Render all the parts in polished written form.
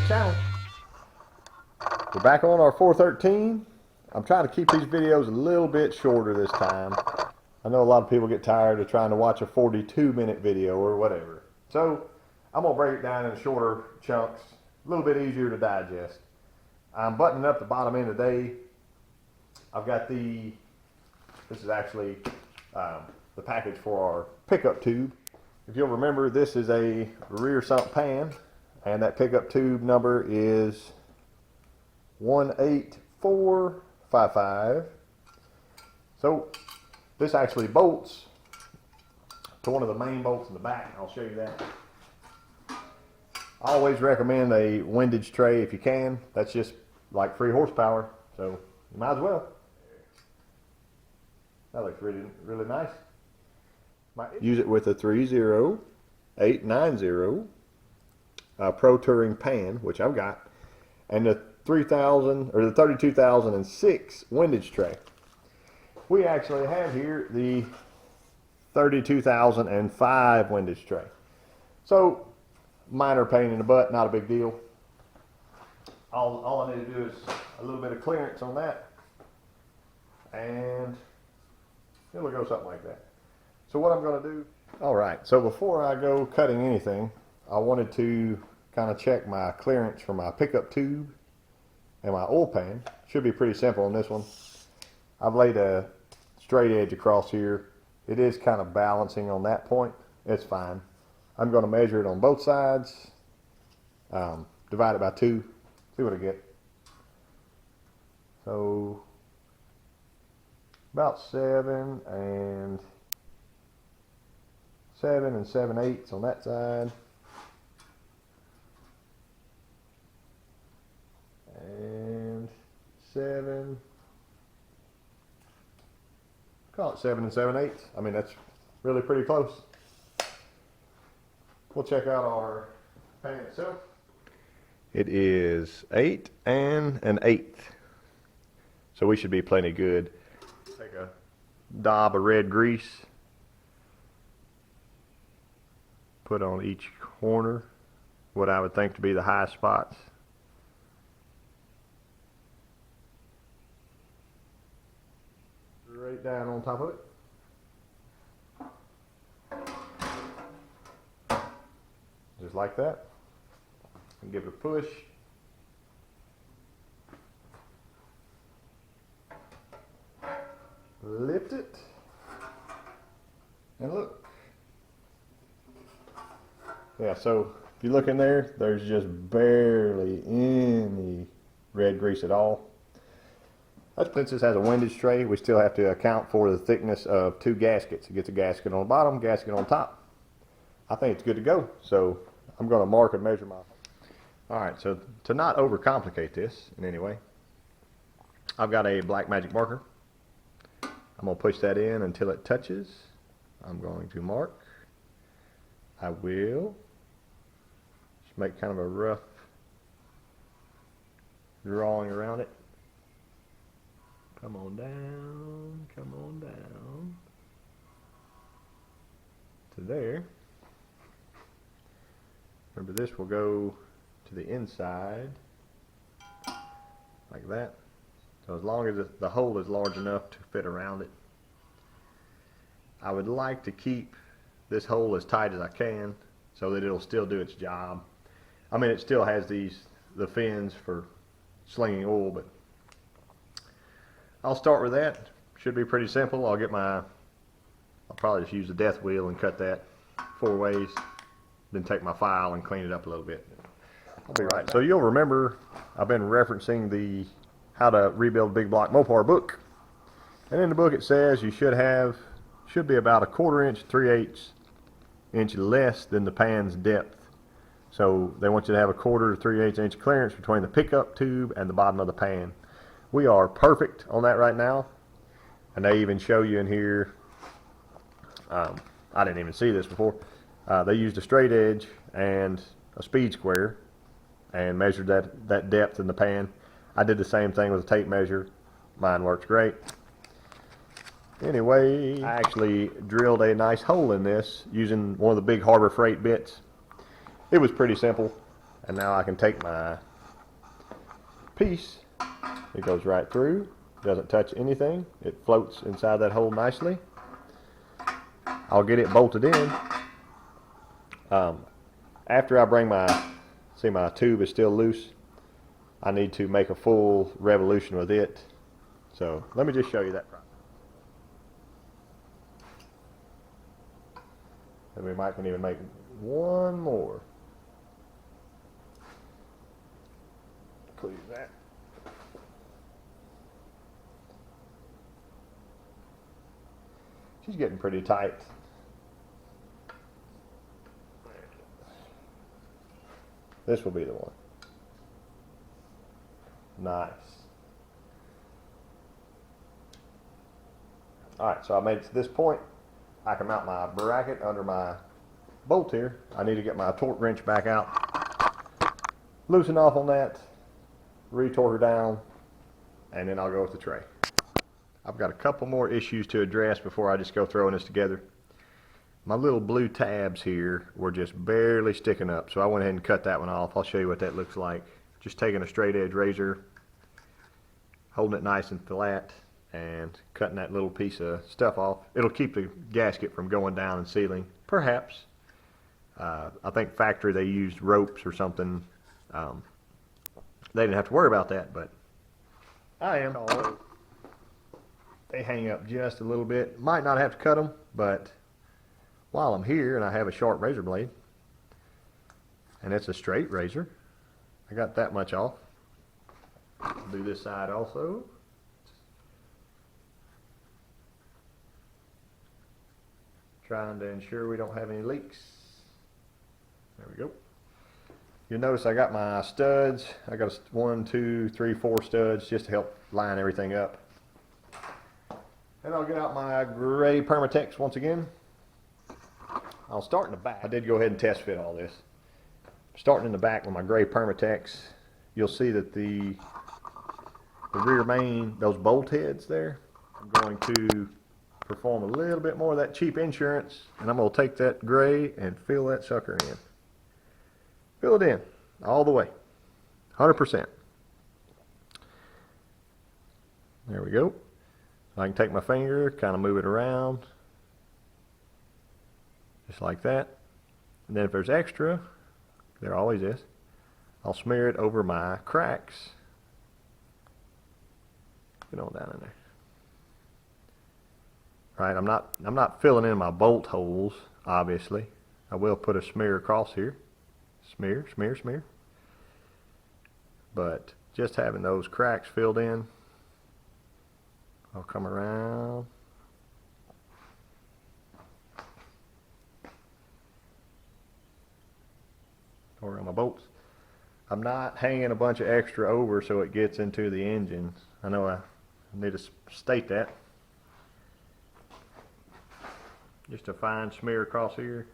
the channel. We're back on our 413. I'm trying to keep these videos a little bit shorter this time. I know a lot of people get tired of trying to watch a 42-minute video or whatever. So I'm going to break it down into shorter chunks, a little bit easier to digest. I'm buttoning up the bottom end today. I've got this is actually the package for our pickup tube. If you'll remember, this is a rear sump pan, and that pickup tube number is 18455. So this actually bolts to one of the main bolts in the back. I'll show you that. I always recommend a windage tray if you can. That's just like 3 horsepower, so you might as well. That looks really, really nice. Use it with a 30890 Pro Touring pan, which I've got, and the 3000 or the 32006 windage tray. We actually have here the 32005 windage tray. So minor pain in the butt, not a big deal. All I need to do is a little bit of clearance on that, and it'll go something like that. So what I'm going to do, alright, so before I go cutting anything, I wanted to kind of check my clearance for my pickup tube and my oil pan. Should be pretty simple on this one. I've laid a straight edge across here. It is kind of balancing on that point. It's fine. I'm going to measure it on both sides, divide it by 2, see what I get. So about 7 and 7/8 on that side, and 7, call it 7 7/8. I mean, that's really pretty close. We'll check out our pan itself. It is 8 and 1/8, so we should be plenty good. Take a daub of red grease, put on each corner what I would think to be the high spots. Right down on top of it. Just like that. And give it a push. Lift it. And look. Yeah, so if you look in there, there's just barely any red grease at all. Since this has a windage tray, we still have to account for the thickness of 2 gaskets. It gets a gasket on the bottom, gasket on top. I think it's good to go, so I'm going to mark and measure my... Alright, so to not overcomplicate this in any way, I've got a black magic marker. I'm going to push that in until it touches. I'm going to mark. I will just make kind of a rough drawing around it. Come on down to there. Remember, this will go to the inside like that. So as long as the hole is large enough to fit around it. I would like to keep this hole as tight as I can so that it'll still do its job. I mean, it still has the fins for slinging oil, but I'll start with that. Should be pretty simple. I'll probably just use the death wheel and cut that 4 ways, then take my file and clean it up a little bit. I'll be right back. So you'll remember I've been referencing the How to Rebuild Big Block Mopar book, and in the book it says you should be about a 1/4 inch, 3/8 inch less than the pan's depth. So they want you to have a 1/4 to 3/8 inch clearance between the pickup tube and the bottom of the pan. We are perfect on that right now, and they even show you in here, I didn't even see this before, they used a straight edge and a speed square and measured that depth in the pan. I did the same thing with a tape measure. Mine works great. Anyway, I actually drilled a nice hole in this using one of the big Harbor Freight bits. It was pretty simple, And now I can take my piece, it goes right through, doesn't touch anything, it floats inside that hole nicely. I'll get it bolted in. After I bring see my tube is still loose, I need to make a full revolution with it. So let me just show you that process. And we might can even make one more. Clear that. She's getting pretty tight. This will be the one. Nice. Alright, so I made it to this point. I can mount my bracket under my bolt here. I need to get my torque wrench back out, loosen off on that, retorque her down, and then I'll go with the tray. I've got a couple more issues to address before I just go throwing this together. My little blue tabs here were just barely sticking up, so I went ahead and cut that one off. I'll show you what that looks like. Just taking a straight edge razor, holding it nice and flat, and cutting that little piece of stuff off. It'll keep the gasket from going down and sealing, perhaps. I think factory they used ropes or something. They didn't have to worry about that, but I am. They hang up just a little bit. Might not have to cut them, but while I'm here and I have a sharp razor blade, and it's a straight razor, I got that much off. I'll do this side also. Trying to ensure we don't have any leaks. There we go. You'll notice I got my studs. I got 1, 2, 3, 4 studs just to help line everything up. And I'll get out my gray Permatex once again. I'll start in the back. I did go ahead and test fit all this. Starting in the back with my gray Permatex, you'll see that the rear main, those bolt heads there, I'm going to perform a little bit more of that cheap insurance, and I'm going to take that gray and fill that sucker in. Fill it in all the way, 100%. There we go. I can take my finger, kind of move it around, just like that. And then if there's extra, there always is, I'll smear it over my cracks. Get on down in there. Right, I'm not filling in my bolt holes, obviously. I will put a smear across here. Smear, smear, smear. But just having those cracks filled in, I'll come around. Around my bolts. I'm not hanging a bunch of extra over so it gets into the engine. I know I need to state that. Just a fine smear across here.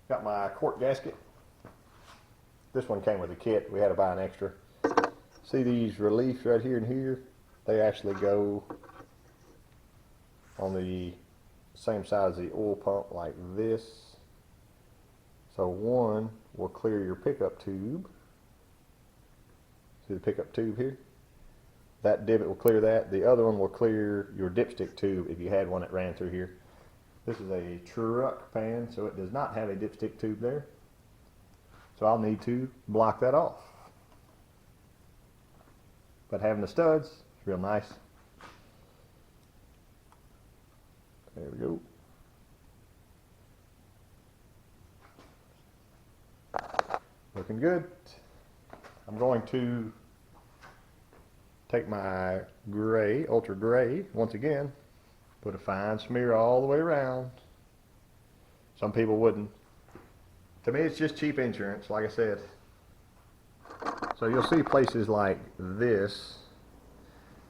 Got my quart gasket. This one came with a kit. We had to buy an extra. See these reliefs right here and here? They actually go on the same side as the oil pump like this. So one will clear your pickup tube. See the pickup tube here? That divot will clear that. The other one will clear your dipstick tube if you had one that ran through here. This is a truck pan, so it does not have a dipstick tube there. So I'll need to block that off. But having the studs is real nice. There we go. Looking good. I'm going to take my gray, ultra gray, once again. Put a fine smear all the way around. Some people wouldn't. To me, it's just cheap insurance, like I said. So you'll see places like this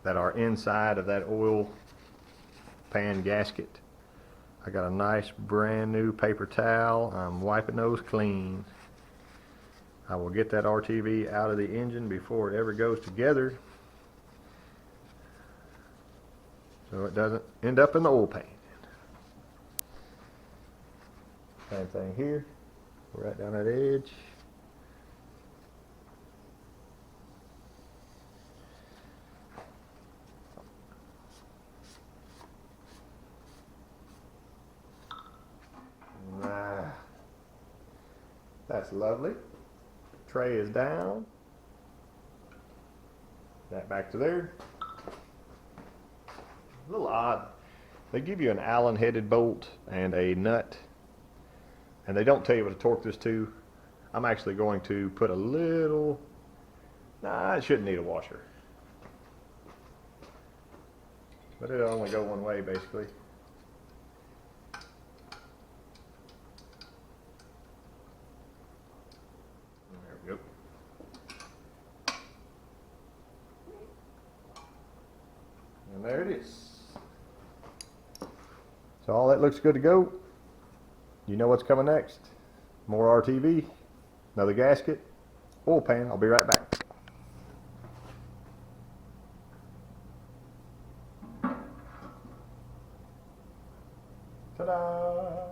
that are inside of that oil pan gasket. I got a nice brand new paper towel. I'm wiping those clean. I will get that RTV out of the engine before it ever goes together, so it doesn't end up in the oil pan. Same thing here, right down that edge. That's lovely. Tray is down. That back to there. A little odd. They give you an Allen headed bolt and a nut, and they don't tell you what to torque this to. I'm actually going to put a little, nah, it shouldn't need a washer. But it'll only go one way basically. There we go. And there it is. So all that looks good to go. You know what's coming next. More RTV, another gasket, oil pan. I'll be right back. Ta-da!